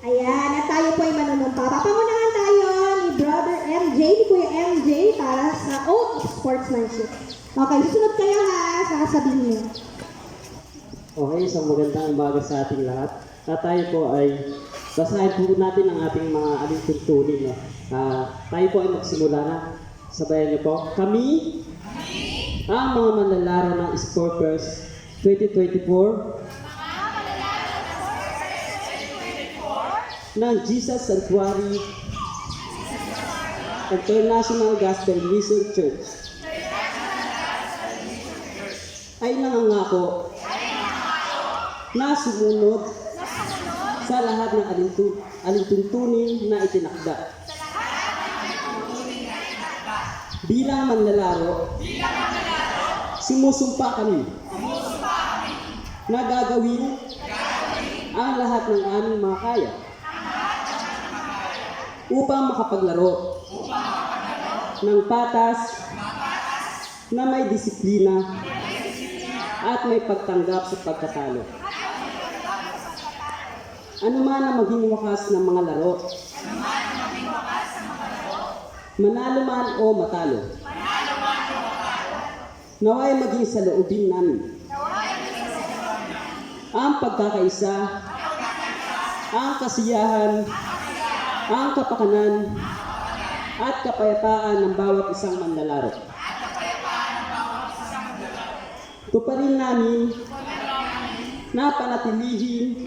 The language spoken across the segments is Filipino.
Ayan, at tayo po ay manunumpa. Papangunahan tayo ni Brother MJ, ni Kuya MJ, para sa oath of sportsmanship. Okay, susunod kayo ha, sasabihin niyo. Okay, isang magandang umaga sa ating lahat. At tayo po ay basahin po natin ang ating mga alintungtunin. No? Tayo po ay magsimula na. Sabayan niyo po. Kami, ang mga manlalaro ng Sporters 2024 ng Jesus Sanctuary International Gospel Mission Church ay nangangako na sumunod sa lahat ng alintuntunin na itinakda. Bilang manlalaro, sumusumpa kami na gagawin ang lahat ng aming mga kaya upang makapaglaro ng patas na may disiplina at may pagtanggap sa pagkatalo. Ano man ang maging wakas ng mga laro, manalo man o matalo, naway maging sa loobin namin ang pagkakaisa, ang kasiyahan, ang kapakanan at kapayapaan ng bawat isang manlalaro. Tuparin namin na panatilihin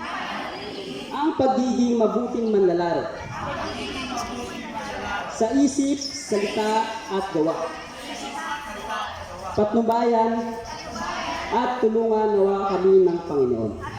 ang pagiging mabuting manlalaro sa isip, salita at gawa. Patnubayan at tulungan nawa kami ng Panginoon.